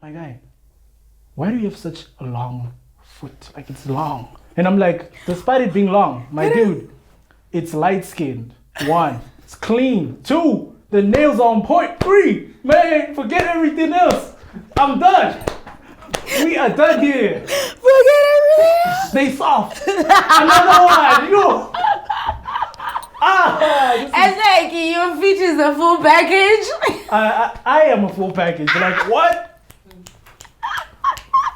my guy, why do you have such a long foot? Like, it's long. And I'm like, despite it being long, my dude, it's light-skinned. 1, it's clean. 2, the nails are on point. 3, man, forget everything else. I'm done. We are done here. Forget everything. Stay soft. Another one. You. And like your feet is a full package. I am a full package. Like, what?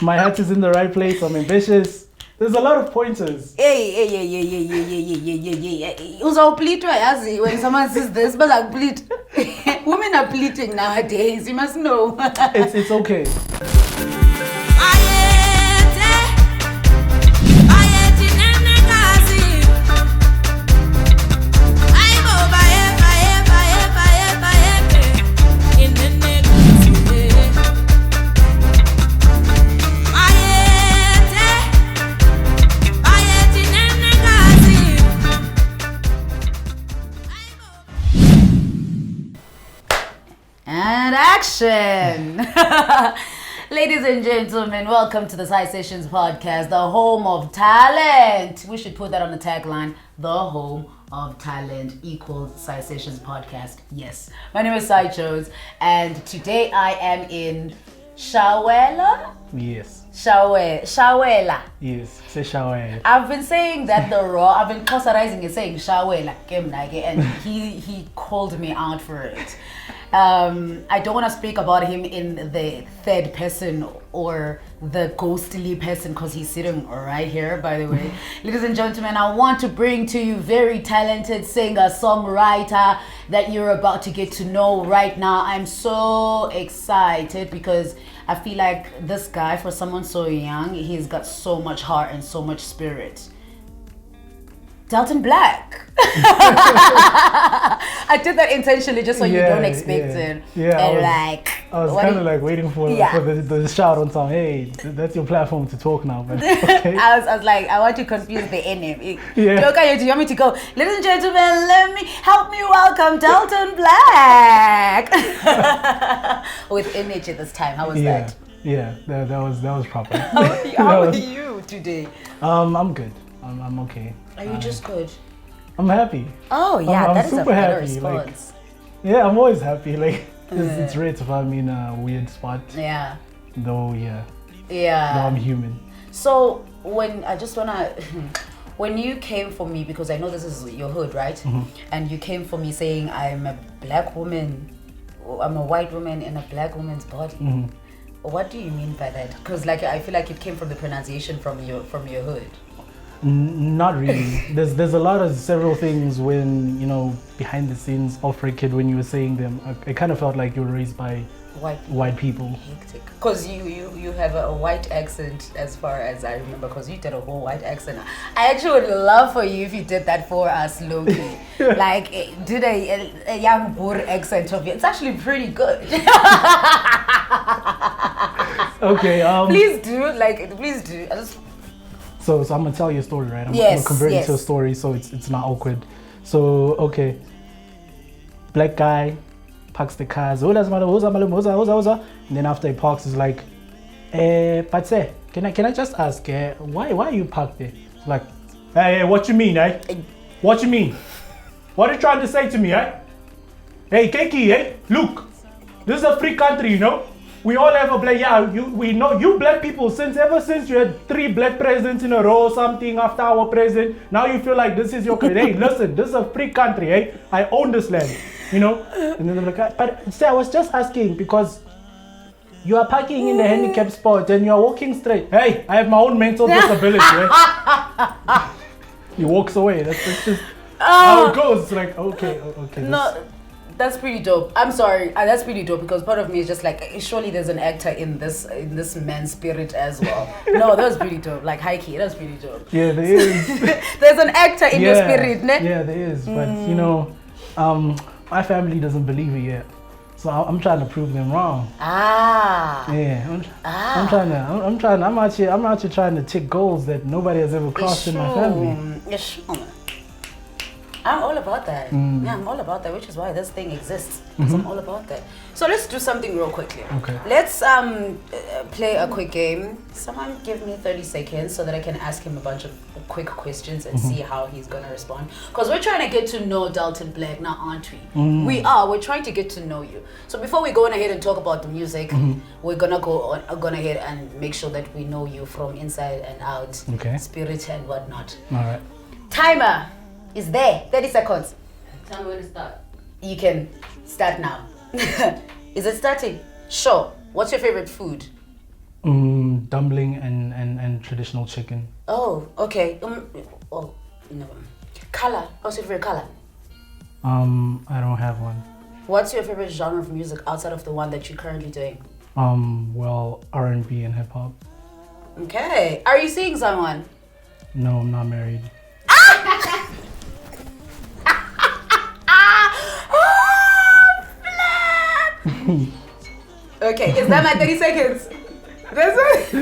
My hat is in the right place. I'm ambitious. There's a lot of pointers. Hey. When someone says this, but like bleed. Women are bleeding nowadays. You must know. It's okay. And action! Ladies and gentlemen, welcome to the Side Sessions podcast, the home of talent. We should put that on the tagline, the home of talent equals Side Sessions podcast. Yes, my name is South Jozi, and today I am in Shawela? Yes. Shawela. Yes, say Shawela. I've been saying that I've been cauterizing it, saying Shawela, and he called me out for it. I don't want to speak about him in the third person or the ghostly person because he's sitting right here, by the way. Ladies and gentlemen, I want to bring to you very talented singer, songwriter that you're about to get to know right now. I'm so excited because I feel like this guy, for someone so young, he's got so much heart and so much spirit. Dalton Blxck. I did that intentionally just so you don't expect it. Yeah, I was kind of like waiting for the shout on song. Hey, that's your platform to talk now. But okay. I was like, I want to confuse the NM. Yeah. Okay, do you want me to go? Ladies and gentlemen, help me welcome Dalton Blxck. With energy this time. How was that? Yeah, that was proper. How are you today? I'm good. I'm okay. Are you just good? I'm happy. Oh yeah, that is a better response. Yeah, I'm always happy. Like it's rare to find me in a weird spot. Yeah. Though I'm human. So when you came for me, because I know this is your hood, right? Mm-hmm. And you came for me saying I'm a black woman, I'm a white woman in a black woman's body. Mm-hmm. What do you mean by that? Because like I feel like it came from the pronunciation from your hood. Not really. There's a lot of several things when, behind the scenes off record when you were saying them. I kind of felt like you were raised by white people. Hectic. Because you have a white accent as far as I remember, because you did a whole white accent. I actually would love for you if you did that for us, Loki. Like, did a young Boer accent of you. It's actually pretty good. Okay. Please do. So I'm gonna tell you a story, right? I'm gonna convert it to a story so it's not awkward. So okay, black guy parks the cars. And then after he parks, he's like, Patse, can I just ask, why are you parked there? It's like, hey, what you mean, eh? What you mean? What are you trying to say to me, eh? Hey, Keki, look, this is a free country, We all have a black, we know you black people, ever since you had 3 black presidents in a row or something after our president, now you feel like this is your country. Hey, listen, this is a free country, eh? I own this land, And then they're like, but see, I was just asking because you are parking in the handicapped spot and you are walking straight. Hey, I have my own mental disability, right? He walks away. That's just how it goes. It's like, okay. No. That's pretty dope. I'm sorry. That's pretty dope because part of me is just like, surely there's an actor in this man's spirit as well. No, that was pretty dope. Like high key, that's pretty dope. Yeah, there is. There's an actor in your spirit, ne? Yeah, there is. But my family doesn't believe it yet, so I'm trying to prove them wrong. Yeah. I'm actually trying to tick goals that nobody has ever crossed in my family. I'm all about that. Yeah, I'm all about that, which is why this thing exists. I'm all about that. So let's do something real quickly. Okay. Let's play a quick game. Someone give me 30 seconds so that I can ask him a bunch of quick questions and see how he's going to respond. Because we're trying to get to know Dalton Blxck now, aren't we? We're trying to get to know you. So before we go on ahead and talk about the music, we're going to go ahead and make sure that we know you from inside and out, spirit and whatnot. All right. Timer is there. 30 seconds. Tell me when to start. You can start now. Is it starting? Sure. What's your favorite food? Dumpling and traditional chicken. Oh, okay. Color. What's your favorite color? I don't have one. What's your favorite genre of music outside of the one that you're currently doing? Well, R&B and hip hop. Okay. Are you seeing someone? No, I'm not married. Okay, is that my 30 seconds? That's it?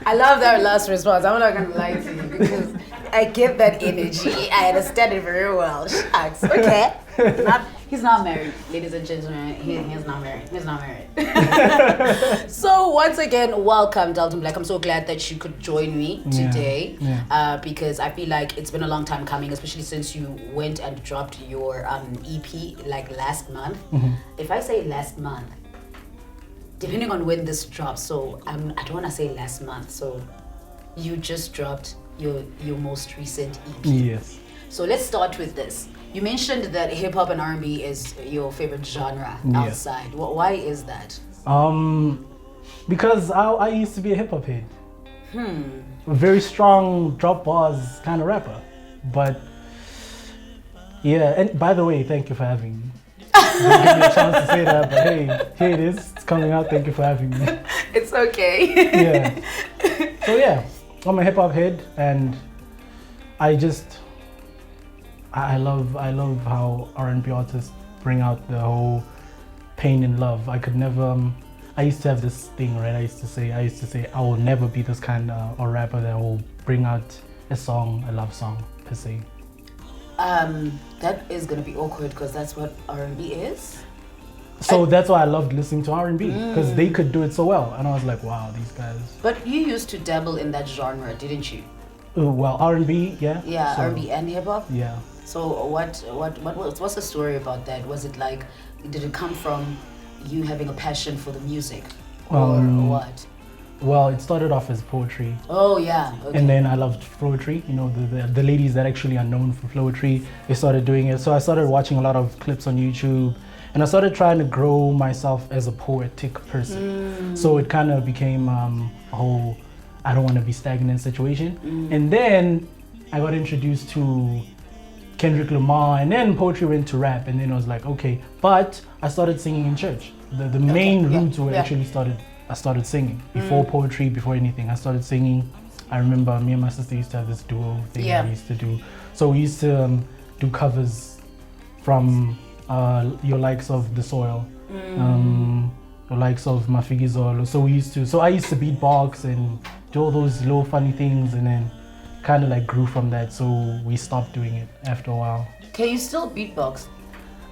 I love that last response. I'm not gonna lie to you because I get that energy. I understand it very well. Shucks. Okay. He's not married, ladies and gentlemen. He's not married. He's not married. So once again, welcome, Dalton Blxck. I'm so glad that you could join me today because I feel like it's been a long time coming, especially since you went and dropped your EP like last month. If I say last month, depending on when this drops, so I don't want to say last month. So you just dropped your most recent EP. Yes. So let's start with this. You mentioned that hip hop and R&B is your favorite genre outside. Why is that? Because I used to be a hip hop head. A very strong drop bars kind of rapper. But yeah, and by the way, thank you for having me. Didn't give me a chance to say that, but hey, here it is. It's coming out. Thank you for having me. It's okay. Yeah. So yeah, I'm a hip hop head, and I love how R&B artists bring out the whole pain and love. I could never. I used to have this thing, right? I used to say I will never be this kind of a rapper that will bring out a love song per se. That is gonna be awkward because that's what R&B is. So that's why I loved listening to R&B because they could do it so well, and I was like, wow, these guys. But you used to dabble in that genre, didn't you? Well, R&B, yeah. Yeah, so, R&B and hip hop. Yeah. So what's the story about that? Was it like, did it come from you having a passion for the music, or what? Well, it started off as poetry. Oh yeah. Okay. And then I loved poetry. You know, the ladies that actually are known for poetry, they started doing it. So I started watching a lot of clips on YouTube, and I started trying to grow myself as a poetic person. So it kind of became a whole I don't want to be stagnant situation. And then I got introduced to Kendrick Lamar, and then poetry went to rap, and then I was like, okay. But I started singing in church. The main roots were actually I started singing before poetry, before anything. I started singing. I remember me and my sister used to have this duo thing we used to do. So we used to do covers from your likes of The Soil, your likes of Mafigizolo. So I used to beatbox and do all those little funny things, and then kind of like grew from that. So we stopped doing it after a while. Can you still beatbox?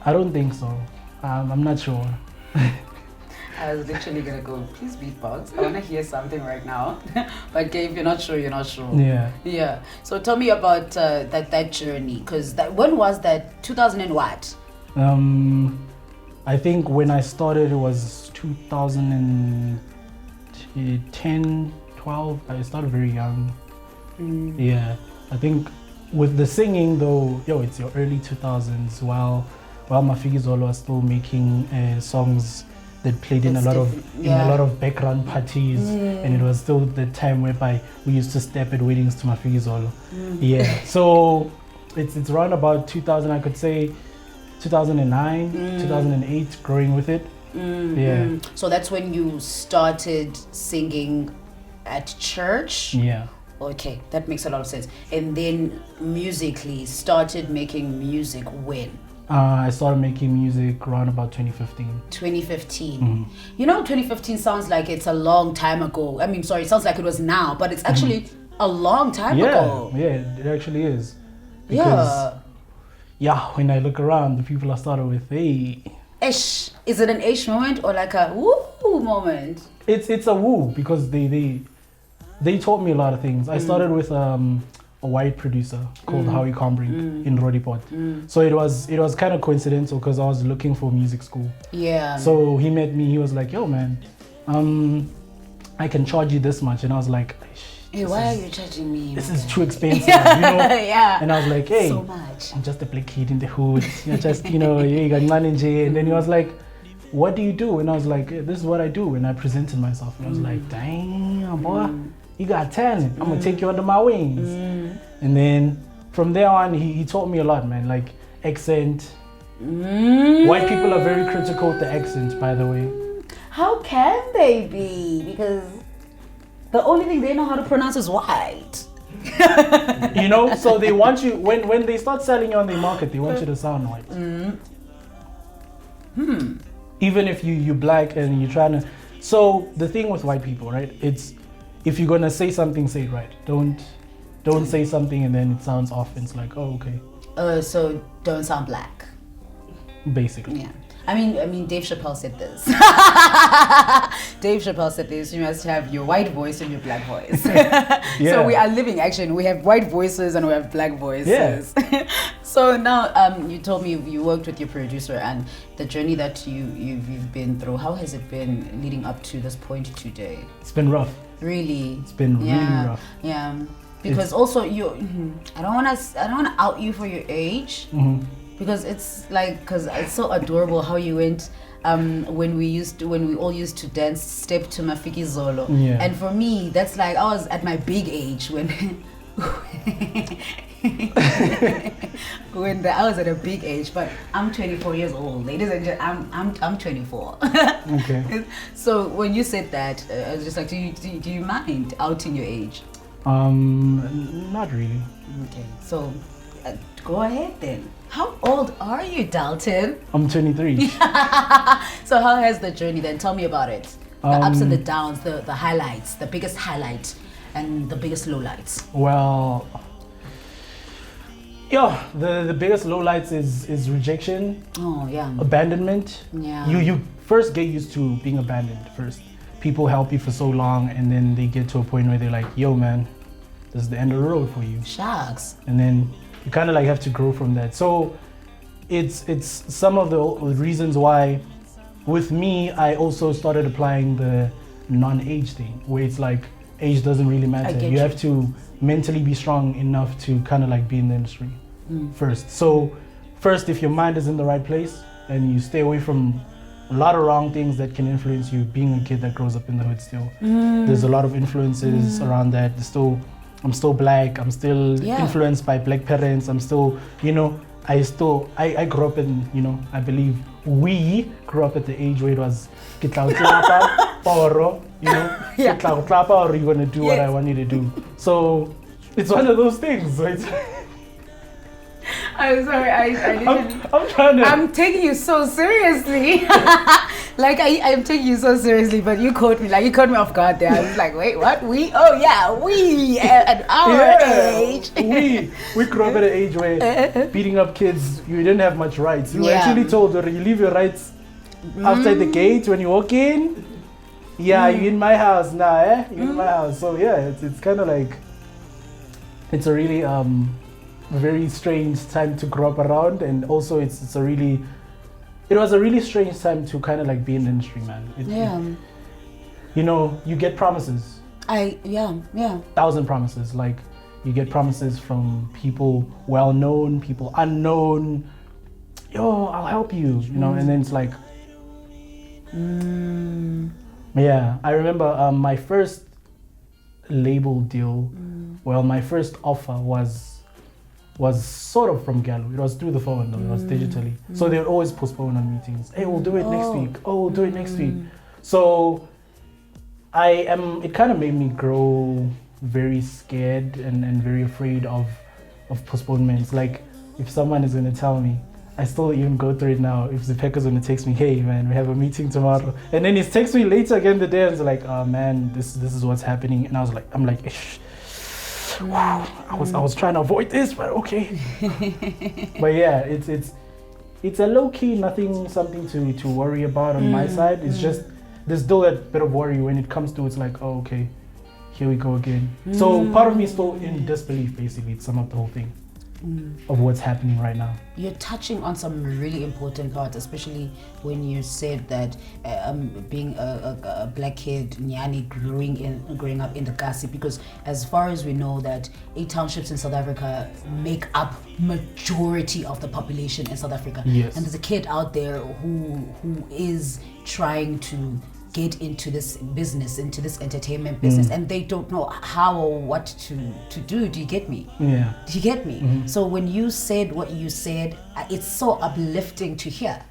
I don't think so. I'm not sure. I was literally gonna go, please beatbox. I wanna hear something right now. But if you're not sure, you're not sure. Yeah. Yeah. So tell me about that journey, because when was that? 2000 and what? I think when I started it was 2010, 12. I started very young. Yeah. I think with the singing though, it's your early 2000s while Mafigizolo was still making songs that played in a lot of background parties, and it was still the time whereby we used to step at weddings to Mafigizolo. Yeah. So it's around about 2000, I could say 2009, 2008, growing with it. Yeah. So that's when you started singing at church? Yeah. Okay, that makes a lot of sense. And then musically started making music when? I started making music around about 2015. 2015. You know, 2015 sounds like it's a long time ago. I mean, sorry, it sounds like it was now, but it's actually a long time ago. Yeah, it actually is. Because yeah, when I look around, the people I started with, hey. Ish. Is it an ish moment or like a woo moment? It's a woo because they taught me a lot of things. I started with a white producer called Howie Combrink in Rodipot. So it was kind of coincidental because I was looking for music school. Yeah. So he met me. He was like, "Yo, man, I can charge you this much," and I was like, "Hey, why are you charging me? This is too expensive, you know?" Yeah. And I was like, "Hey, so much. I'm just a black kid in the hood. You're just, you know, you got money." And then he was like, "What do you do?" And I was like, "This is what I do." And I presented myself. And I was like, "Damn, boy, you got talent. I'm gonna take you under my wings." And then from there on, he taught me a lot, man. Like accent. White people are very critical with the accent, by the way. How can they be? Because the only thing they know how to pronounce is white. You know, so they want you, when they start selling you on the market, they want you to sound white. Even if you're black and you're trying to. So the thing with white people, right? It's if you're gonna say something, say it right. Don't say something and then it sounds off. It's like, oh, okay. So don't sound black. Basically. Yeah. I mean, Dave Chappelle said this. Dave Chappelle said this. You must have your white voice and your black voice. Yeah. So we are living action. We have white voices and we have black voices. Yeah. So now, you told me you worked with your producer and the journey that you've been through. How has it been leading up to this point today? It's been rough. Really. It's been really rough. Yeah. Because also I don't wanna out you for your age. Because it's like, because it's so adorable how you went when we all used to dance step to Mafiki Zolo. Yeah. And for me, that's like I was at my big age when I was at a big age. But I'm 24 years old, ladies and gentlemen. I'm 24. Okay. So when you said that, I was just like, do you mind outing your age? Not really. Okay. So go ahead then. How old are you, Dalton? I'm 23. So how has the journey then? Tell me about it. The ups and the downs, the highlights, the biggest highlight and the biggest lowlights. Well, yeah, the biggest lowlights is rejection. Oh, yeah. Abandonment. Yeah. You first get used to being abandoned first. People help you for so long and then they get to a point where they're like, yo, man, this is the end of the road for you. Shucks. And then you kind of like have to grow from that. So it's some of the reasons why with me, I also started applying the non-age thing where it's like age doesn't really matter. You have to mentally be strong enough to kind of like be in the industry first. So first, if your mind is in the right place and you stay away from a lot of wrong things that can influence you, being a kid that grows up in the hood still. There's a lot of influences around that. I'm still black, I'm still influenced by black parents, I'm still, you know, I grew up in, you know, I believe we grew up at the age where it was or, you know, or you're gonna do what I want you to do. So it's one of those things, right? I'm sorry, I didn't. I'm trying to. I'm taking you so seriously. Like I'm taking you so seriously, but you caught me off guard there. I was like, wait, what? We? Oh yeah, we at our age. we grew up at an age where beating up kids, you didn't have much rights. You were actually told that you leave your rights outside the gate when you walk in. Yeah, you're in my house now, eh? You're in my house. So yeah, it's kind of like it's a really very strange time to grow up around, and also it was a really strange time to kind of like be in the industry, man. You know, you get promises. 1,000 promises. Like you get promises from people well known, people unknown. Yo, I'll help you. You know, and then it's like, yeah. I remember my first label deal. Well, my first offer was sort of from Gallo. It was through the phone though, it was digitally. So they would always postpone on meetings. Hey, we'll do it next week. Oh, we'll do it next week. So it kind of made me grow very scared and very afraid of postponements. Like if someone is gonna tell me, I still even go through it now. If Zipeka's gonna text me, hey man, we have a meeting tomorrow. And then he texts me later again the day and he's like, oh man, this is what's happening. And I'm like, I was trying to avoid this, but okay. But yeah, it's a low key, something to worry about on my side. It's just there's still a bit of worry when it comes to it's like, oh, okay, here we go again. So part of me is still in disbelief, basically, to sum up the whole thing of what's happening right now. You're touching on some really important parts, especially when you said that being a black kid, Nyani, growing up in the Kasi, because as far as we know that 8 townships in South Africa make up majority of the population in South Africa. Yes. And there's a kid out there who is trying to get into this business, into this entertainment business, and they don't know how or what to do. Do you get me? Yeah. Do you get me? So when you said what you said, it's so uplifting to hear.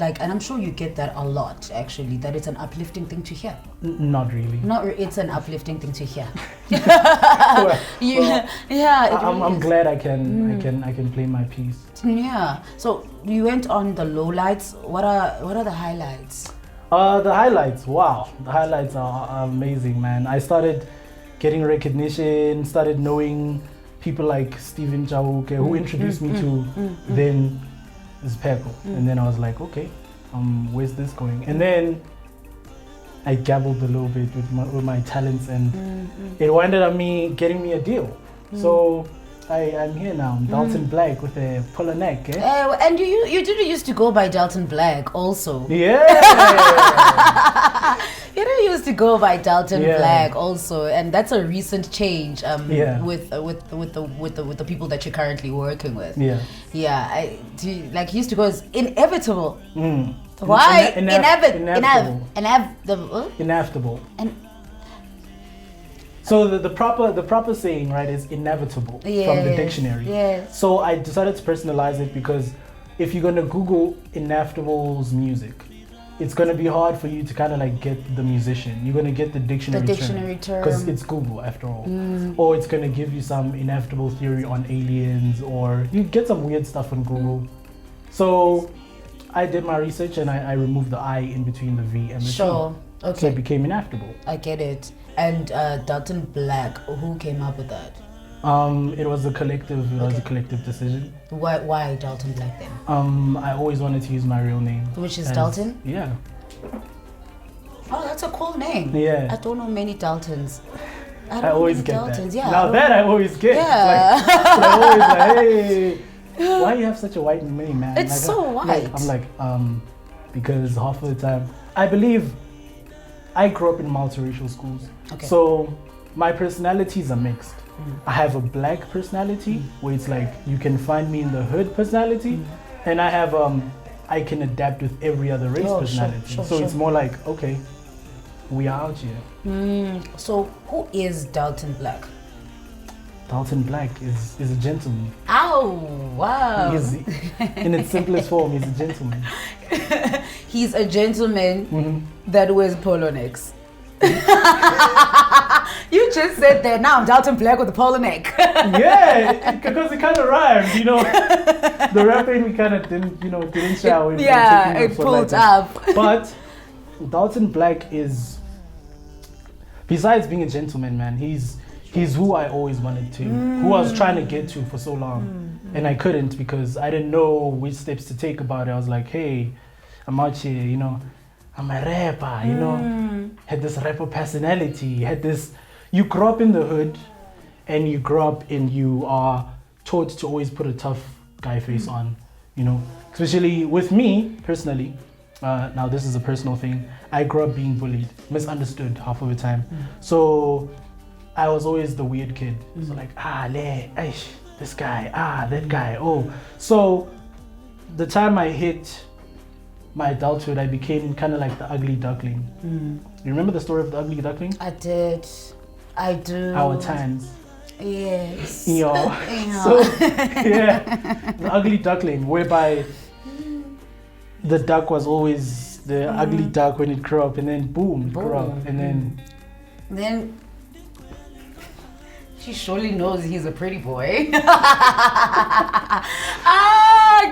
Like, and I'm sure you get that a lot, actually, that it's an uplifting thing to hear. Not really. It's an uplifting thing to hear. I'm glad I can play my piece. Yeah. So you went on the lowlights. What are the highlights? The highlights, wow. The highlights are amazing, man. I started getting recognition, started knowing people like Stephen Chauke, who introduced me to then this Peko. And then I was like, okay, where's this going? And then I dabbled a little bit with my talents, and it ended up getting me a deal. So I'm here now. I'm Dalton Blxck with a puller neck. And you did used to go by Dalton Blxck also. Yeah. You did used to go by Dalton Blxck also, and that's a recent change. With the people that you're currently working with. Yeah. Yeah. You used to go as inevitable. Why? Inevitable. Inevitable. So the proper saying, right, is inevitable from the dictionary. Yeah. So I decided to personalize it because if you're gonna Google Inevitable's music, it's gonna be hard for you to kind of like get the musician. You're gonna get the dictionary term because it's Google after all. Or it's gonna give you some inevitable theory on aliens, or you get some weird stuff on Google. So I did my research and I removed the I in between the V and the T. Okay. So it became inevitable. I get it. And Dalton Blxck, who came up with that? It was a collective. It was a collective decision. Why Dalton Blxck then? I always wanted to use my real name, which is Dalton. Yeah. Oh, that's a cool name. Yeah. I don't know many Daltons. I always get Daltons. that. Yeah. Now that I always get. Yeah. I always like, hey, why you have such a white name, man? It's so white. I'm like, because half of the time, I believe I grew up in multiracial schools. Okay. So my personalities are mixed. I have a black personality where it's like you can find me in the hood personality, and I have I can adapt with every other race personality. So it's more like, okay, we are out here. So who is Dalton Blxck? Dalton Blxck is a gentleman. Oh, wow. In its simplest form, he's a gentleman. He's a gentleman that wears polo necks. You just said that. Now I'm Dalton Blxck with a polo neck. Yeah, because it kind of rhymed, you know. The rapping we kind of didn't shy away. Yeah, it pulled up. But Dalton Blxck is, besides being a gentleman, man, he's who I always wanted to, who I was trying to get to for so long, and I couldn't because I didn't know which steps to take about it. I was like, hey, I'm out here, you know. I'm a rapper, you know, had this rapper personality, had this, you grow up in the hood and you grow up and you are taught to always put a tough guy face on, you know, especially with me personally. Now this is a personal thing. I grew up being bullied, misunderstood half of the time. So I was always the weird kid. So like, this guy, that guy, oh. So the time I hit my adulthood, I became kind of like the ugly duckling. You remember the story of the ugly duckling? I did. I do. Our times. Yes. Yeah. So, yeah, the ugly duckling, whereby the duck was always the ugly duck when it grew up, and then boom, grew up, and then she surely knows he's a pretty boy.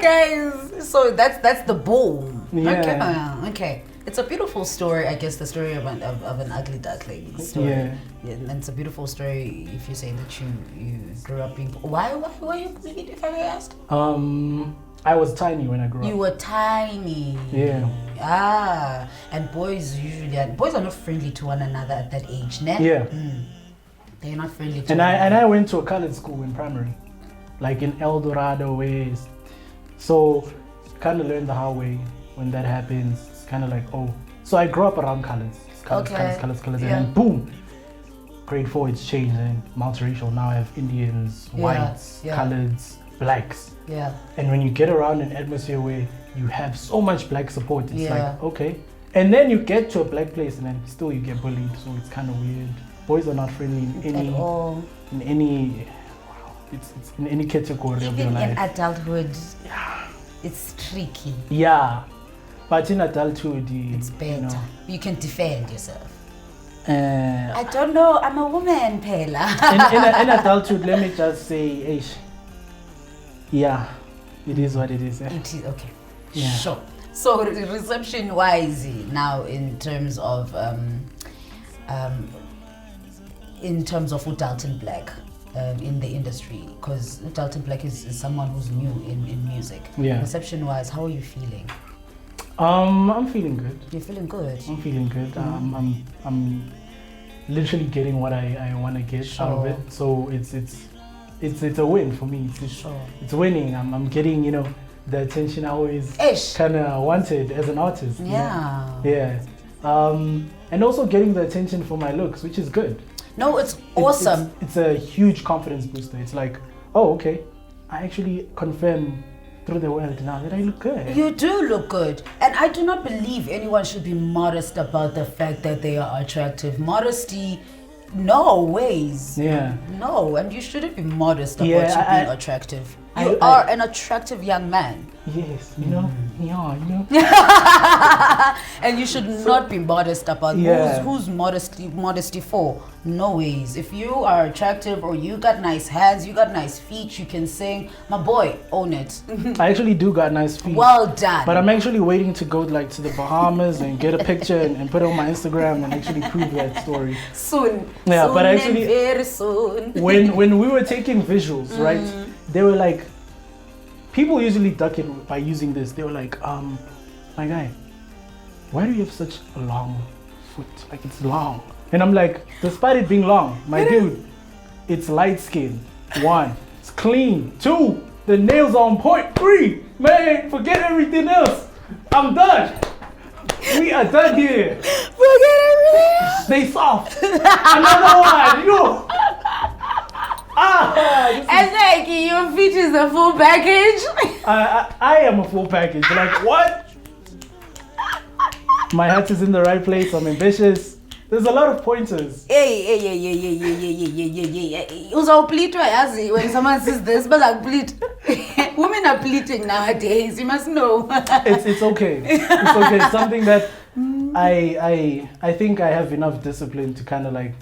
Guys. So that's the boom. Yeah. Okay. It's a beautiful story, I guess, the story of an ugly duckling story. Yeah. And it's a beautiful story if you say that you grew up being... Why were you bullied, if I may ask? I was tiny when I grew up. You were tiny. Yeah. And boys are not friendly to one another at that age, ne? Yeah. They're not friendly to and one another. I went to a colored school in primary, like in El Dorado West. So kind of learned the hard way when that happens. It's kind of like, oh. So I grew up around colors. Colors. And then boom. Grade 4 it's changed and multiracial. Now I have Indians, whites, coloreds, blacks. Yeah. And when you get around an atmosphere where you have so much black support, it's like, okay. And then you get to a black place and then still you get bullied. So it's kind of weird. Boys are not friendly in any category of your life. Even in adulthood, it's tricky. Yeah. But in adulthood, it's better. You can defend yourself. I don't know. I'm a woman, Pela. in adulthood, let me just say, it is what it is. It is okay. Yeah. Sure. So reception-wise, now in terms of Dalton Blxck in the industry, because Dalton Blxck is someone who's new in music. Yeah. Reception-wise, how are you feeling? I'm feeling good. You're feeling good? I'm feeling good. I'm literally getting what I want to get out of it. So it's a win for me. It's winning. I'm getting, the attention I always kind of wanted as an artist. Yeah. Yeah. And also getting the attention for my looks, which is good. No, it's awesome. It's a huge confidence booster. It's like, oh, okay, I actually confirm through the world now that I look good. You do look good. And I do not believe anyone should be modest about the fact that they are attractive. Modesty, no ways. Yeah. No, and you shouldn't be modest about you being attractive. You are an attractive young man. Yes, And you should not be modest about who's modesty for. No ways. If you are attractive or you got nice hands, you got nice feet, you can sing, my boy, own it. I actually do got nice feet. Well done. But I'm actually waiting to go to the Bahamas and get a picture and put it on my Instagram and actually prove that story. Soon. Yeah, soon, but actually very soon. when we were taking visuals, right? They were like, people usually duck it by using this. They were like, my guy, why do you have such a long foot? Like, it's long. And I'm like, despite it being long, my dude, it's light skin. 1, it's clean. 2, the nails are on point. 3, man, forget everything else. I'm done. We are done here. Forget everything else. Stay soft. Another one, and like your feet is a full package. I am a full package. Like, what? My hat is in the right place. I'm ambitious. There's a lot of pointers. Hey. When someone says this, but like bleed. Women are bleeding nowadays. You must know. It's okay. It's okay. It's something that I think I have enough discipline to kind of like.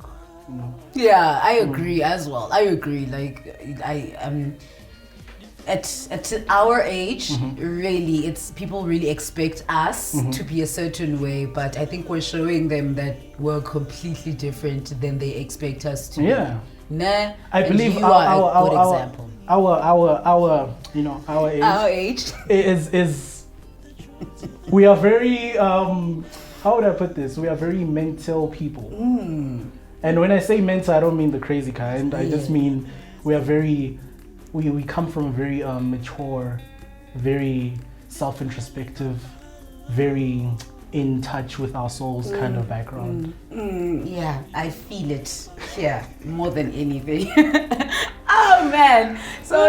Yeah, I agree as well. I agree. Like I at our age, really, it's people really expect us to be a certain way, but I think we're showing them that we're completely different than they expect us to. Yeah. Be. Nah. I believe you are a good example. Our age. Our age is we are very how would I put this? We are very mental people. And when I say mental, I don't mean the crazy kind. I just mean we are very, we come from a very mature, very self-introspective, very in touch with our souls kind of background. Yeah, I feel it. Yeah, more than anything. Oh man! So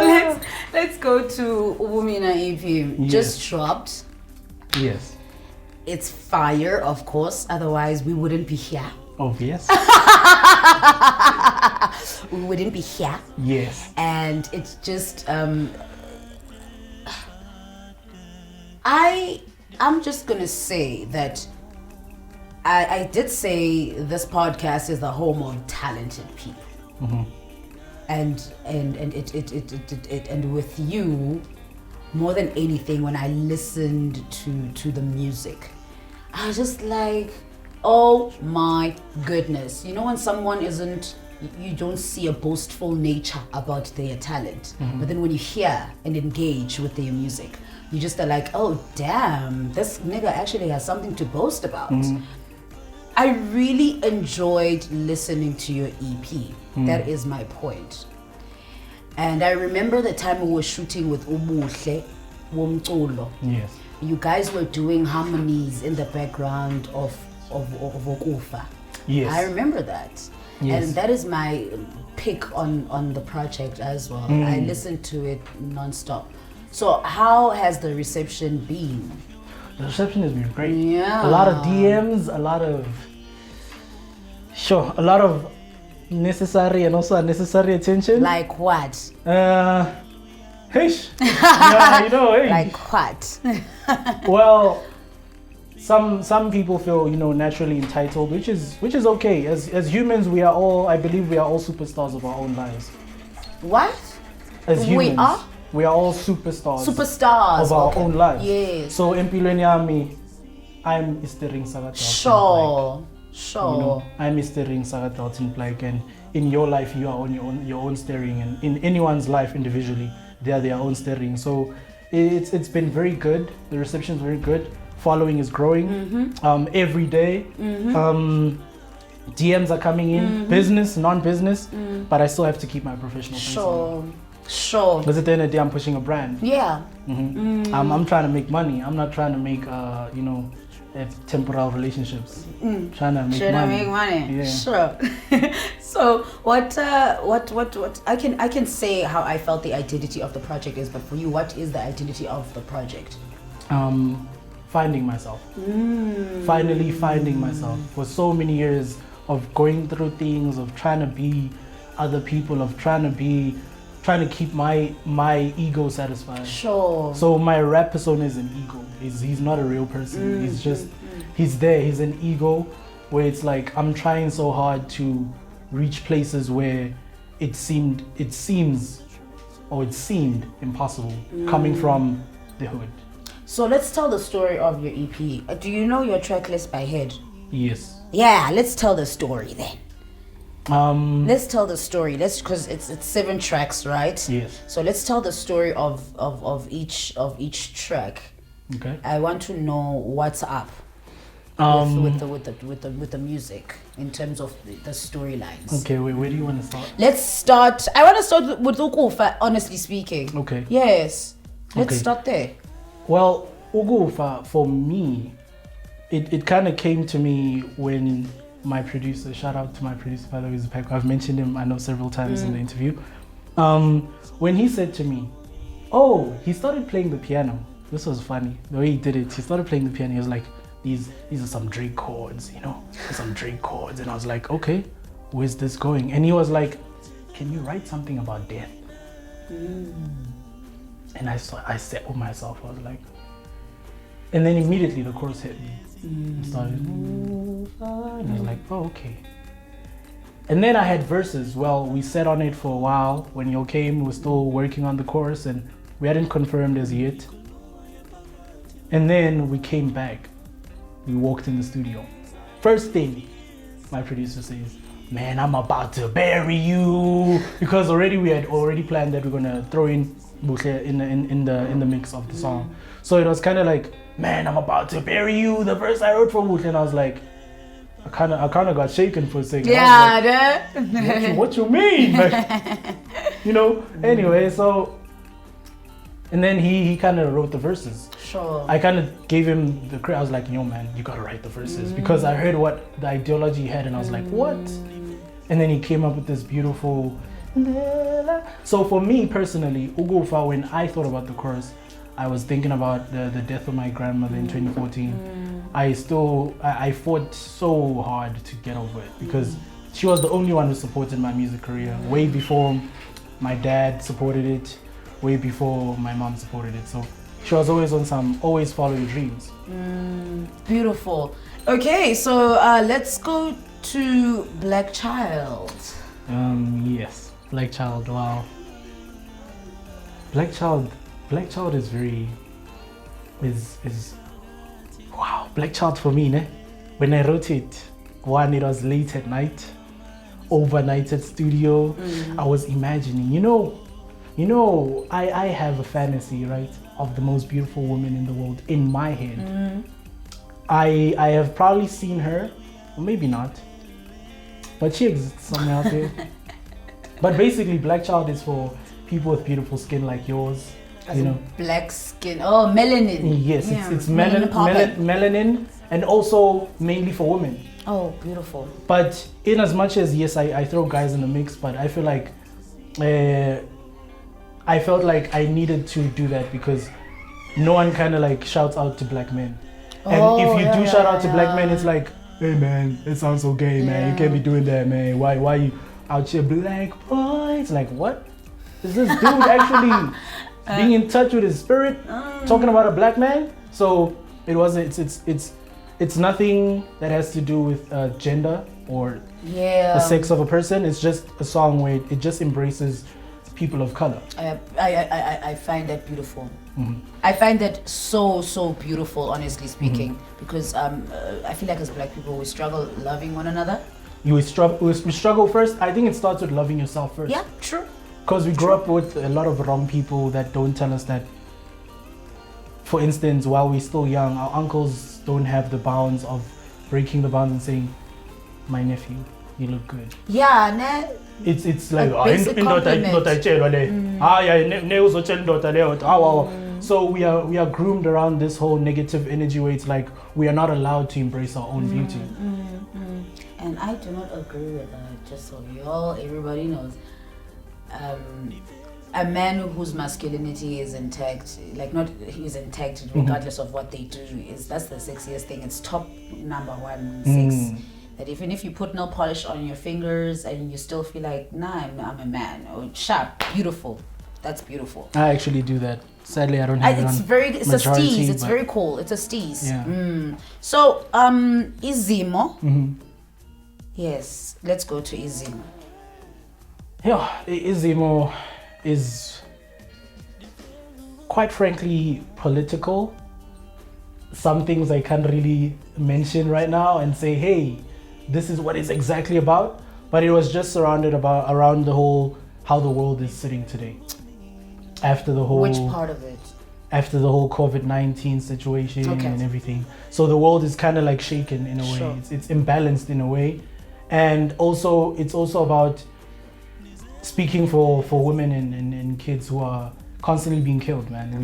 let's go to Ubumina EP. Just dropped. Yes. It's fire, of course. Otherwise, we wouldn't be here. Obvious. We wouldn't be here. Yes. And it's just I'm just gonna say that I did say this podcast is the home of talented people. And with you, more than anything, when I listened to the music, I was just like, oh my goodness. You know when someone isn't, you don't see a boastful nature about their talent, but then when you hear and engage with their music, you just are like, oh damn, this nigga actually has something to boast about. I really enjoyed listening to your EP. That is my point. And I remember the time we were shooting with Ubuhle Womculo. Yes. You guys were doing harmonies in the background of Okufa. Yes. I remember that. Yes. And that is my pick on the project as well. I listened to it non-stop. So how has the reception been? The reception has been great. Yeah. A lot of DMs, a lot of necessary and also unnecessary attention. Like what? Heish. Yeah, you know, hey. Like what? Well, some people feel, you know, naturally entitled, which is okay. As humans, I believe we are all superstars of our own lives. What? As humans, we are all superstars of our own lives. Yes. So empilweni yami, I'm Mr. Ring Saga Dalton Sure. Blxck. You know, I'm Mr. Ring Saga Dalton Blxck, and in your life you are on your own steering, and in anyone's life individually they are their own steering. So it's been very good. The reception is very good. Following is growing every day. DMs are coming in, business, non-business, but I still have to keep my professional face on. Sure. Because at the end of the day, I'm pushing a brand. Yeah. I'm trying to make money. I'm not trying to make you know, temporal relationships. Trying to make money. Yeah. Sure. So what I can say how I felt the identity of the project is, but for you, what is the identity of the project? Finding myself. Finally finding myself. For so many years of going through things, of trying to be other people, of trying to keep my ego satisfied. Sure. So my rap persona is an ego. He's not a real person. He's there. He's an ego where it's like I'm trying so hard to reach places where it seemed impossible coming from the hood. So let's tell the story of your EP. Do you know your track list by head? Yes. Yeah, let's tell the story then. Let's tell the story. Because it's 7 tracks, right? Yes. So let's tell the story of each track. Okay. I want to know what's up with the music in terms of the storylines. Okay, where do you want to start? Let's start. I want to start with Ukufa, honestly speaking. Okay. Yes. Let's start there. Well, Ukufa, for me, it kind of came to me when my producer, shout out to my producer, by the way, I've mentioned him, I know, several times in the interview. When he said to me, oh, he started playing the piano. This was funny, the way he did it. He started playing the piano, he was like, these are some Drake chords, you know, some Drake chords. And I was like, okay, where's this going? And he was like, can you write something about death? And I settled myself, I was like, and then immediately the chorus hit me. It started, and I was like, oh, okay. And then I had verses. Well, we sat on it for a while. When you came, we were still working on the chorus and we hadn't confirmed as yet. And then we came back. We walked in the studio. First thing my producer says, man, I'm about to bury you. Because we had already planned that we're gonna throw in Buhle in the mix of the song. So it was kind of like, man, I'm about to bury you. The verse I wrote for Buhle, and I was like, I kind of got shaken for a second. Yeah, like, what you mean? Like, you know. Anyway, so, and then he kind of wrote the verses. Sure. I kind of gave him the credit. I was like, yo, man, you gotta write the verses because I heard what the ideology he had, and I was like, what? And then he came up with this beautiful. So for me personally, Ugufa, when I thought about the chorus, I was thinking about the death of my grandmother in 2014. I fought so hard to get over it because she was the only one who supported my music career way before my dad supported it, way before my mom supported it. So she was always on some, always follow your dreams. Beautiful. Okay, so let's go to Black Child. Yes, Black Child. Wow. Black Child is very Wow, Black Child for me, ne? When I wrote it, one, it was late at night, overnight at studio. I was imagining, I have a fantasy, right, of the most beautiful woman in the world in my head. I have probably seen her, or maybe not, but she exists somewhere out there. But basically, Black Child is for people with beautiful skin like yours. Black skin. Oh, melanin. Yes, it's melanin, and also mainly for women. Oh, beautiful. But in as much as, yes, I throw guys in the mix, but I feel like I felt like I needed to do that because no one kind of like shouts out to black men. And if you do shout out to black men, it's like, hey man, it sounds so gay, man. You can't be doing that, man. Why you out here, black boy? It's like, what? Is this dude actually being in touch with his spirit, talking about a black man? So it wasn't. It's nothing that has to do with gender or the sex of a person. It's just a song where it just embraces people of color. I find that beautiful. I find that so beautiful, honestly speaking, because I feel like as black people we struggle loving one another. We struggle first. I think it starts with loving yourself first. Yeah, true. Because we grew up with a lot of wrong people that don't tell us that. For instance, while we're still young, our uncles don't have the bounds of breaking the bounds and saying, "My nephew, you look good." Yeah, ne. It's like so we are groomed around this whole negative energy where it's like we are not allowed to embrace our own beauty. And I do not agree with that. Just so everybody knows, a man whose masculinity is intact, he's intact regardless of what they do, that's the sexiest thing. It's top number one sex. That even if you put nail polish on your fingers and you still feel like, nah, I'm a man, or sharp, beautiful. That's beautiful. I actually do that. Sadly, I don't have it's a steez. It's very cool. It's a steez. Yeah. So, Izimo. Yes, let's go to Izimo. Yeah, Izimo is quite frankly political. Some things I can't really mention right now and say, hey, this is what it's exactly about. But it was just surrounded around the whole how the world is sitting today. After the whole, which part of it? After the whole COVID-19 situation and everything. So the world is kind of like shaken in a way. Sure. It's imbalanced in a way. And also it's also about speaking for women and kids who are constantly being killed, man.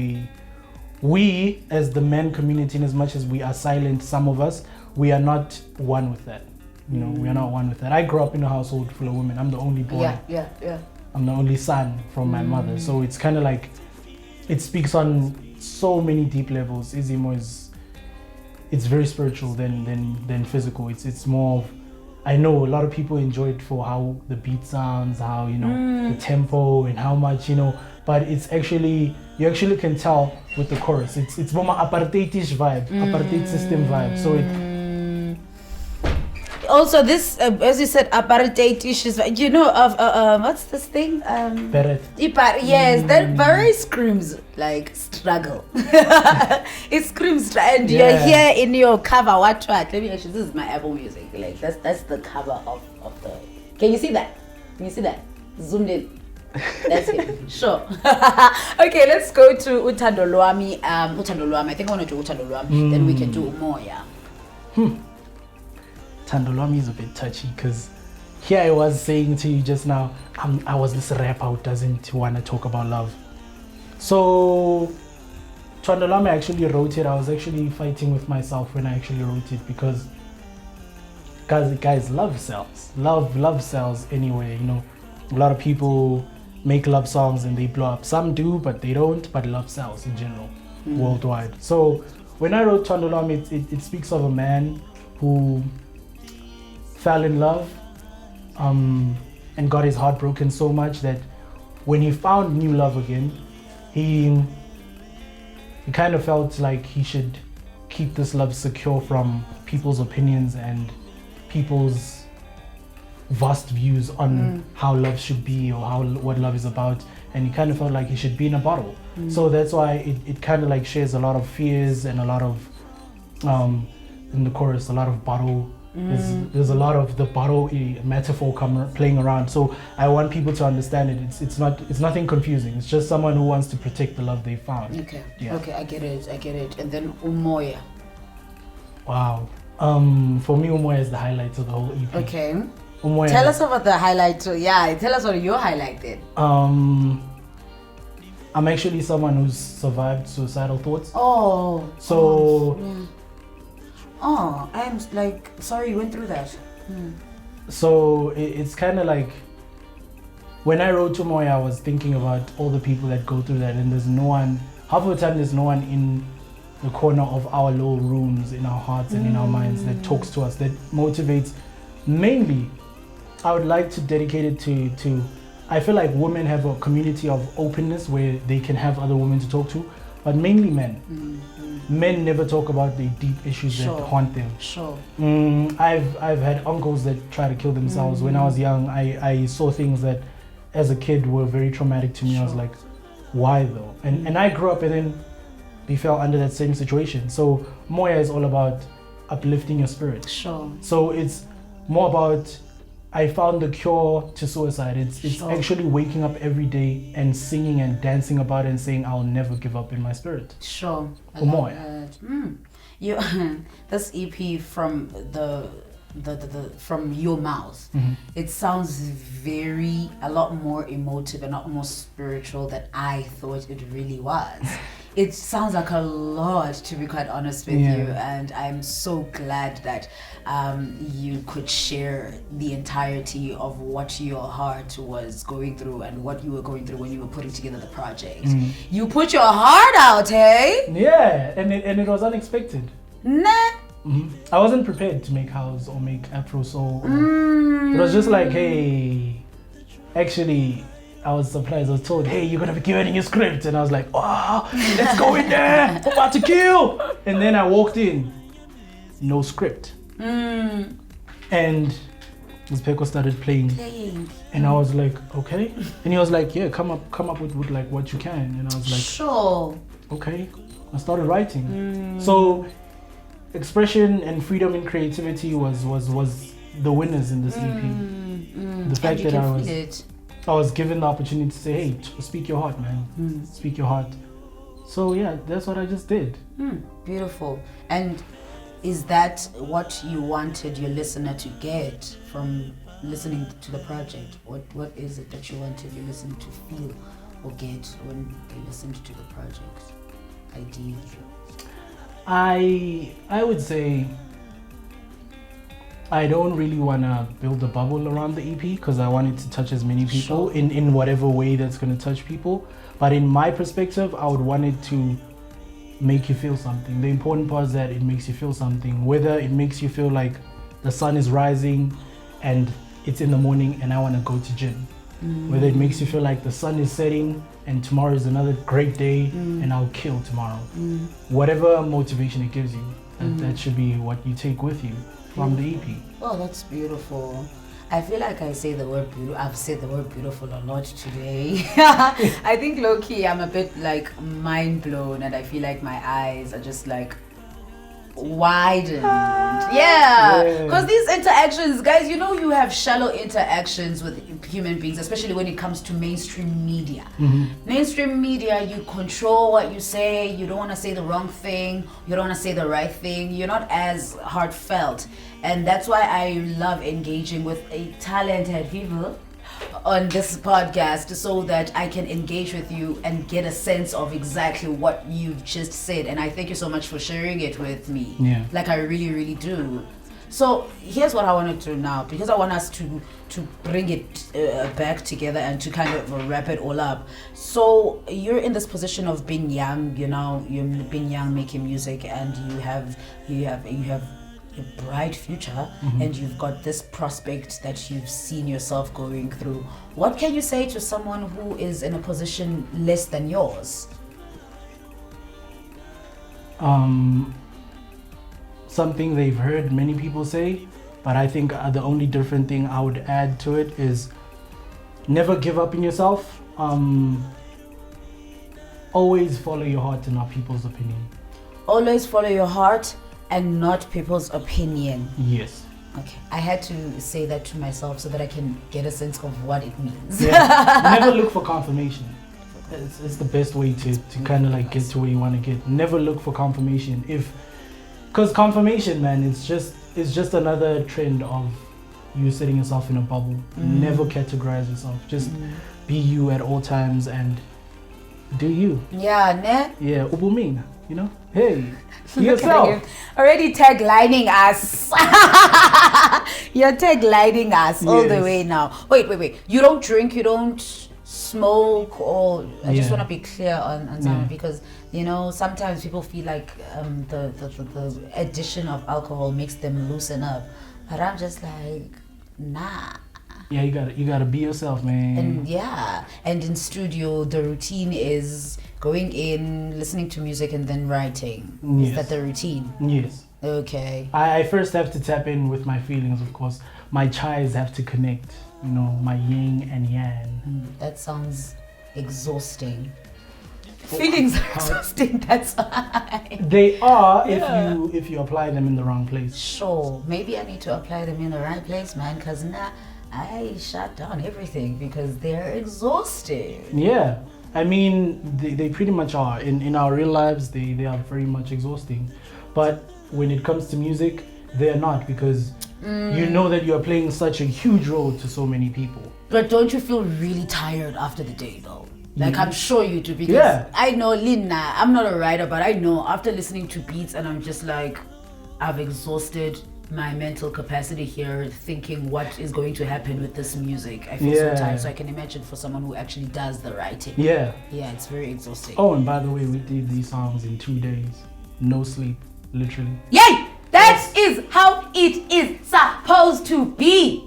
We as the men community, in as much as we are silent, some of us, we are not one with that. We are not one with that. I grew up in a household full of women. I'm the only boy. Yeah. I'm the only son from my mother. So it's kind of like, it speaks on so many deep levels. Izimo it's very spiritual than physical. It's more of, I know a lot of people enjoy it for how the beat sounds, how, the tempo and how much, but it's actually, you actually can tell with the chorus. It's more apartheidish vibe, apartheid system vibe. So also this, as you said, apartheidish is, what's this thing? Beret. Yes, that very screams like struggle. It screams, and you're here in your cover. What? Let me actually, this is my Apple Music. Like that's the cover of the. Can you see that? Zoomed in. That's it. Sure. Okay, let's go to Uthando Lwami. I think I want to do Uthando Lwami. Then we can do more. Yeah. Uthando Lwami is a bit touchy because here I was saying to you just now, I was this rapper who doesn't want to talk about love. So Uthando Lwami, I actually wrote it. I was actually fighting with myself when I actually wrote it because guys, love sells. Love sells anyway. A lot of people make love songs and they blow up. Some do, but they don't. But love sells in general, worldwide. So when I wrote Uthando Lwami, it speaks of a man who fell in love and got his heart broken so much that when he found new love again, he kind of felt like he should keep this love secure from people's opinions and people's vast views on how love should be or what love is about, and he kind of felt like he should be in a bottle. So that's why it kind of like shares a lot of fears and a lot of in the chorus, a lot of bottle. There's a lot of the bottle metaphor playing around. So I want people to understand it. It's nothing confusing. It's just someone who wants to protect the love they found. Okay. Yeah. Okay, I get it. And then Umoya. Wow. For me, Umoya is the highlight of the whole EP. Okay. Umoya. Tell us about the highlight. Yeah, tell us what your highlight did. I'm actually someone who's survived suicidal thoughts. Oh. So. Yeah. Oh, I'm like, sorry you went through that. So it's kind of like, when I wrote Umoya, I was thinking about all the people that go through that, and there's no one, half of the time there's no one in the corner of our little rooms, in our hearts and in our minds, that talks to us, that motivates. Mainly, I would like to dedicate it to I feel like women have a community of openness where they can have other women to talk to, but mainly men. Men never talk about the deep issues that haunt them. Sure. I've had uncles that try to kill themselves. When I was young, I saw things that as a kid were very traumatic to me. I was like, why though? And I grew up and then we fell under that same situation. So Moya is all about uplifting your spirit. Sure. So it's more about, I found the cure to suicide. It's actually waking up every day and singing and dancing about it and saying, I'll never give up in my spirit. Sure. You this EP from the from your mouth, it sounds a lot more emotive and a lot more spiritual than I thought it really was. It sounds like a lot, to be quite honest with you, and I'm so glad that you could share the entirety of what your heart was going through and what you were going through when you were putting together the project. You put your heart out, hey? Yeah, and it was unexpected. Nah. I wasn't prepared to make house or make Afro soul. It was just like, hey, actually, I was surprised. I was told, hey, you're gonna be given your script, and I was like, oh, let's go in there. I'm about to kill. And then I walked in, no script, and Peko started playing, and I was like, okay. And he was like, yeah, come up with like what you can. And I was like, sure. Okay. I started writing. So expression and freedom and creativity was the winners in this EP. The fact that I was given the opportunity to say, hey, speak your heart, man. Speak your heart. So yeah, that's what I just did. Beautiful. And is that what you wanted your listener to get from listening to the project? What is it that you wanted your listener to feel or get when they listened to the project? Ideally. I would say I don't really want to build a bubble around the EP because I want it to touch as many people in whatever way that's going to touch people. But in my perspective, I would want it to make you feel something. The important part is that it makes you feel something. Whether it makes you feel like the sun is rising and it's in the morning and I want to go to gym. Whether it makes you feel like the sun is setting and tomorrow is another great day and I'll kill tomorrow. Whatever motivation it gives you, that should be what you take with you from the EP. Oh, that's beautiful. I feel like I've said the word beautiful a lot today. I think low-key I'm a bit like mind blown and I feel like my eyes are just like widened. Because these interactions, guys, you know, you have shallow interactions with human beings, especially when it comes to mainstream media. Mainstream media, you control what you say. You don't want to say the wrong thing. You don't want to say the right thing. You're not as heartfelt, and that's why I love engaging with talented people on this podcast, so that I can engage with you and get a sense of exactly what you've just said. And I thank you so much for sharing it with me. Like I really, really do. So here's what I want to do now, because I want us to bring it back together and to kind of wrap it all up. So you're in this position of being young, you know, you've been young making music, and you have a bright future, and you've got this prospect that you've seen yourself going through. What can you say to someone who is in a position less than yours? Something they've heard many people say, but I think the only different thing I would add to it is never give up in yourself. Always follow your heart and not people's opinion. Always follow your heart and not people's opinion. Yes. Okay, I had to say that to myself so that I can get a sense of what it means. Yeah. Never look for confirmation. It's the best way to kind of like get to where you want to get. Never look for confirmation. Because confirmation, man, it's just another trend of you setting yourself in a bubble. Never categorize yourself. Just be you at all times and do you. Yeah, ne? Yeah, Ubumina, you know? Hey, be yourself. Already taglining us. You're taglining us all the way now. Wait. You don't drink, you don't smoke, or I just want to be clear on something because you know sometimes people feel like the addition of alcohol makes them loosen up, but I'm just like, nah. Yeah, you gotta be yourself, man. And in studio the routine is going in, listening to music, and then writing. Yes. Is that the routine? Yes. Okay. I first have to tap in with my feelings, of course. My chais have to connect, you know, my yin and yang. That sounds exhausting. Feelings are exhausting, that's why. They are if you apply them in the wrong place. Sure, maybe I need to apply them in the right place, man, because I shut down everything because they're exhausting. Yeah, I mean, they pretty much are. In our real lives, they are very much exhausting. But when it comes to music, they're not, because you know that you're playing such a huge role to so many people. But don't you feel really tired after the day, though? Like, I'm sure you do, because I know, Lina, I'm not a writer, but I know after listening to beats and I'm just like, I've exhausted my mental capacity here thinking what is going to happen with this music. I feel so tired, so I can imagine for someone who actually does the writing. Yeah, it's very exhausting. Oh, and by the way, we did these songs in 2 days. No sleep, literally. Yay! That is how it is supposed to be.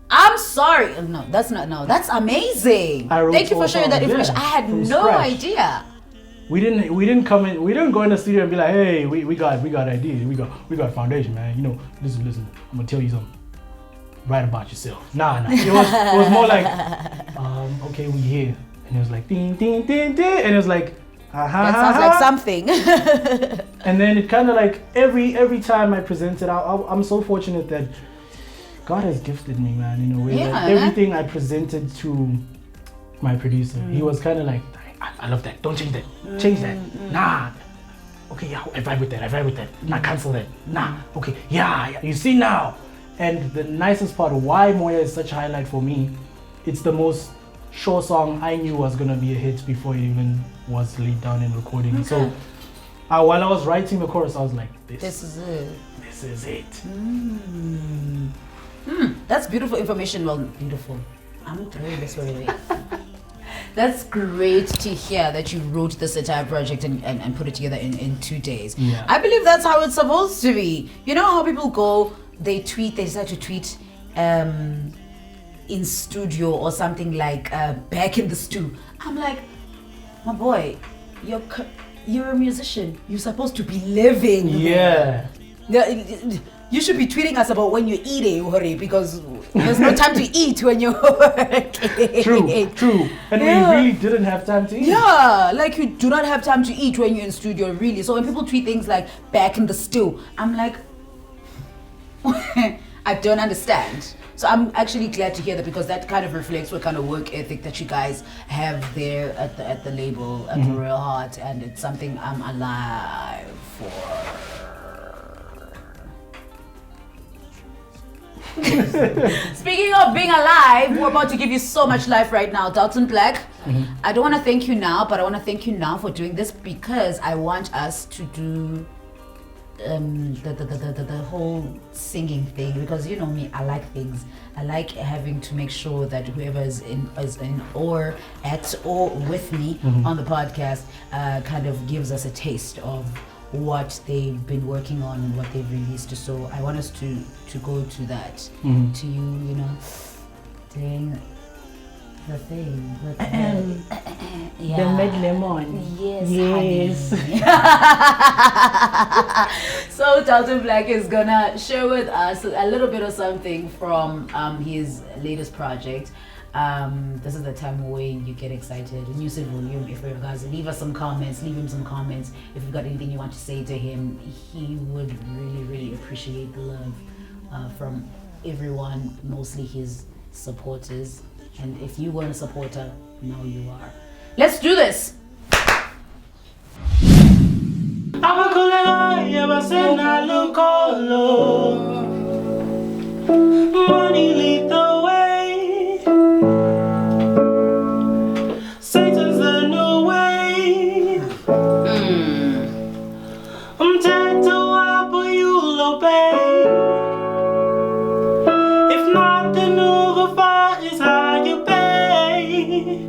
I'm sorry. No, that's not. No, that's amazing. Thank you for sharing that information. I had no idea. We didn't come in. We didn't go in the studio and be like, hey, we got ideas. We got foundation, man. You know, listen. I'm gonna tell you something. Write about yourself. Nah. It was more like, okay, we here, and it was like ding ding ding ding, and it was like, that sounds like something. And then it kind of like every time I presented, I'm so fortunate that God has gifted me, man, in a way that everything I presented to my producer, he was kind of like, I love that. Don't change that. Change that. Nah. Okay, yeah, I vibe with that. Nah, cancel that. Nah. Okay, yeah. You see now. And the nicest part, why Moya is such a highlight for me, it's the most sure song I knew was gonna be a hit before it even was laid down in recording. Okay. So while I was writing the chorus, I was like, this is it. This is it. That's beautiful information. Well, beautiful. I'm throwing this way. That's great to hear that you wrote this entire project and put it together in 2 days. Yeah. I believe that's how it's supposed to be. You know how people go, they decide to tweet in studio or something like back in the stew. I'm like, my boy, you're a musician. You're supposed to be living. Yeah. You should be tweeting us about when you're eating, because there's no time to eat when you're working. True. And we really didn't have time to eat. Yeah, like you do not have time to eat when you're in studio, really. So when people tweet things like back in the stew, I'm like, I don't understand. So I'm actually glad to hear that, because that kind of reflects what kind of work ethic that you guys have there at the label, at the Royal Heart, and it's something I'm alive for. Speaking of being alive, we're about to give you so much life right now. Dalton Blxck, I don't want to thank you now, but I want to thank you now for doing this, because I want us to do the whole singing thing, because you know me, I like things. I like having to make sure that whoever is in or at or with me on the podcast kind of gives us a taste of what they've been working on and what they've released. So I want us to go to that, to you know, doing the thing with the med lemon. Yes. So Dalton Blxck is gonna share with us a little bit of something from his latest project. This is the time when you get excited. When you say volume, if you guys leave us some comments, leave him some comments. If you've got anything you want to say to him, he would really, really appreciate the love from everyone, mostly his supporters. And if you weren't a supporter, now you are. Let's do this. Money lead the way. Satan's the new way. I'm tied to what, but you'll obey. If not, then over is how you pay.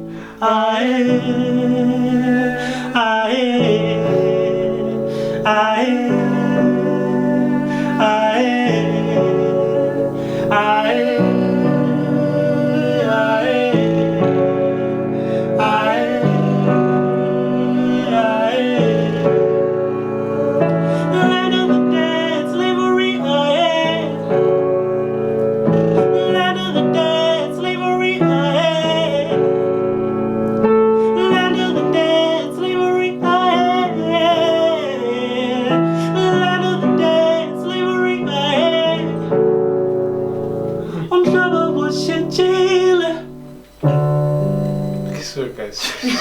Sorry, guys. Hey!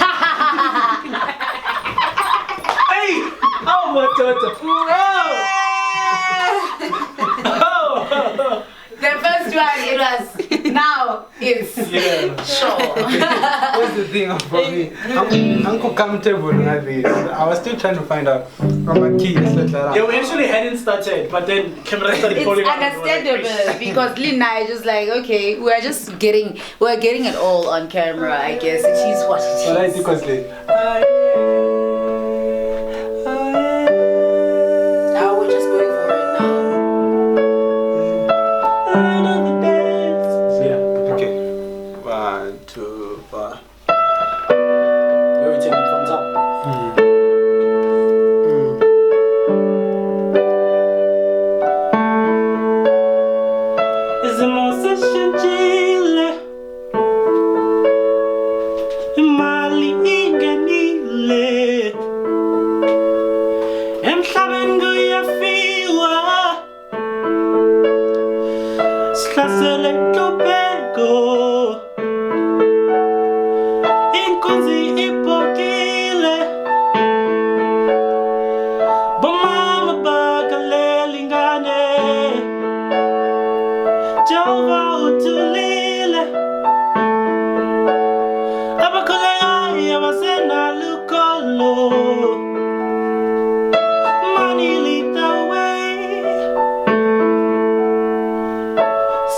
Oh, my God! Oh! The first one, it was now it's sure. What's the thing for me? I'm comfortable like this. I was still trying to find out from my key. Yeah, we actually hadn't started, but then camera started falling out. It's understandable because Lina is just like, okay, we're getting it all on camera, I guess. It is what it is. But I think it's late. We're just going for it now. Yeah. Okay. 1, 2, 3. We're taking thumbs up. Is the most essential. Imali ingenile. Emhlabeni kuyafiwa. Sihlasele inhlupheko. Inkunzi iphokile. Bomama bakalela ingane. Jehova uthulile. Abakholekayo abasenalukolo. Money lead the way.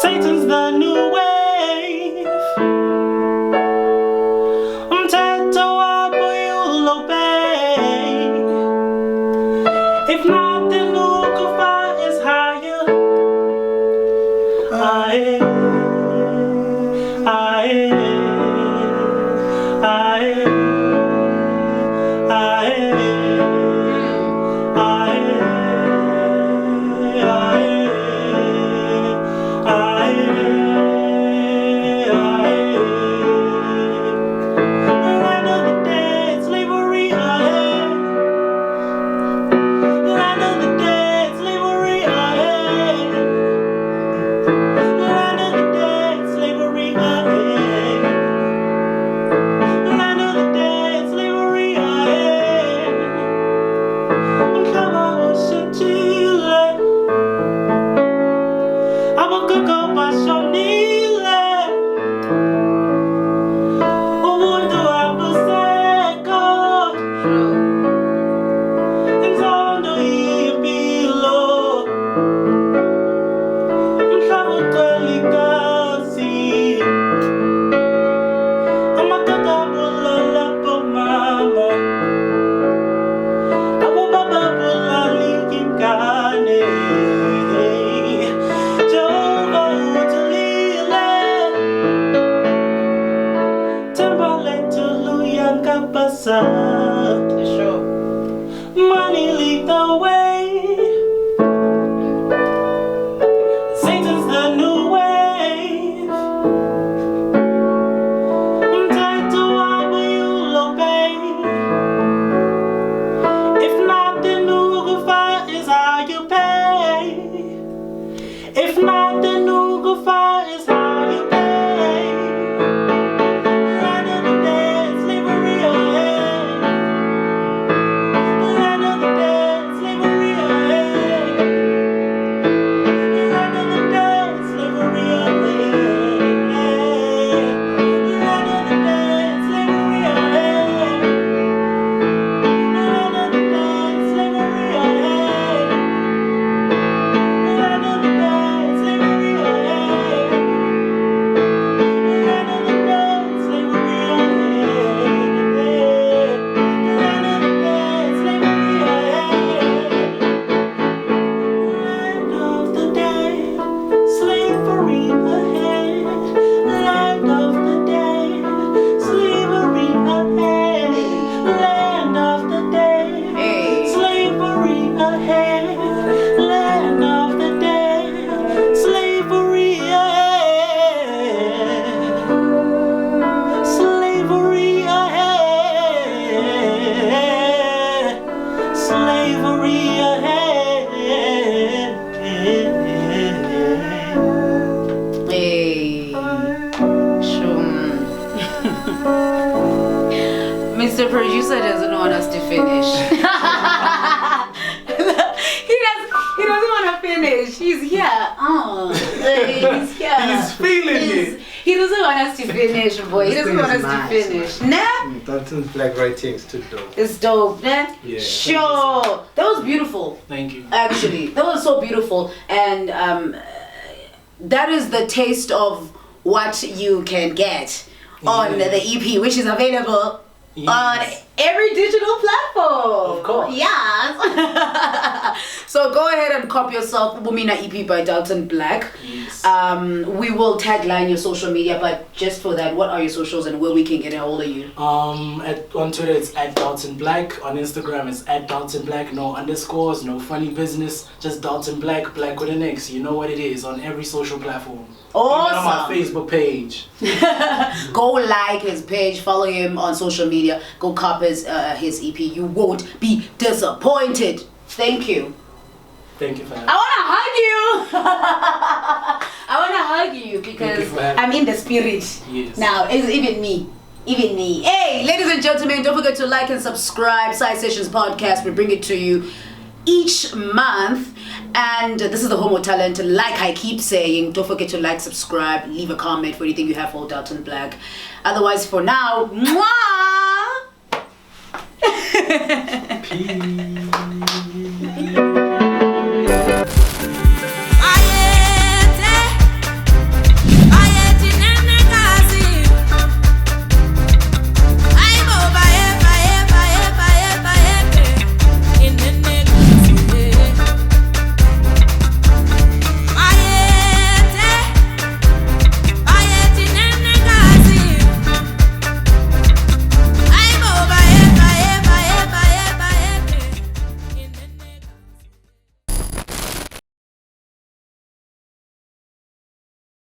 Satan's the new wave. I'm tied to what, but you'll obey. If not, then Ukufa is higher. Sure. Money lead the way. Satan's the new wave. The producer doesn't want us to finish. He doesn't want to finish. He's here. He's here. He's feeling it. He doesn't want us to finish, boy. He doesn't want us to finish. Nah? Dalton Blxck writing is too dope. It's dope, nah? Yeah. Sure. That was beautiful. Thank you. Actually, that was so beautiful. And that is the taste of what you can get on the EP, which is available on every digital platform. Of course. Yes. So go ahead and copy yourself Ubumina EP by Dalton Blxck. Yes. We will tagline your social media, but just for that, what are your socials and where we can get a hold of you? On Twitter it's @Dalton Blxck. On Instagram it's @Dalton Blxck. No underscores, no funny business. Just Dalton Blxck, Black with an X. You know what it is on every social platform. Awesome. Even on my Facebook page. Go like his page, follow him on social media, go cop his EP. You won't be disappointed. Thank you. Thank you for having I want to hug you. I want to hug you because I'm in the spirit. Yes. Now, it's even me. Even me. Hey, ladies and gentlemen, don't forget to like and subscribe. Side Sessions Podcast. We bring it to you each month. And this is the Home of Talent. Like I keep saying, don't forget to like, subscribe, leave a comment for anything you have for Dalton Blxck. Otherwise, for now, mwah! Peace.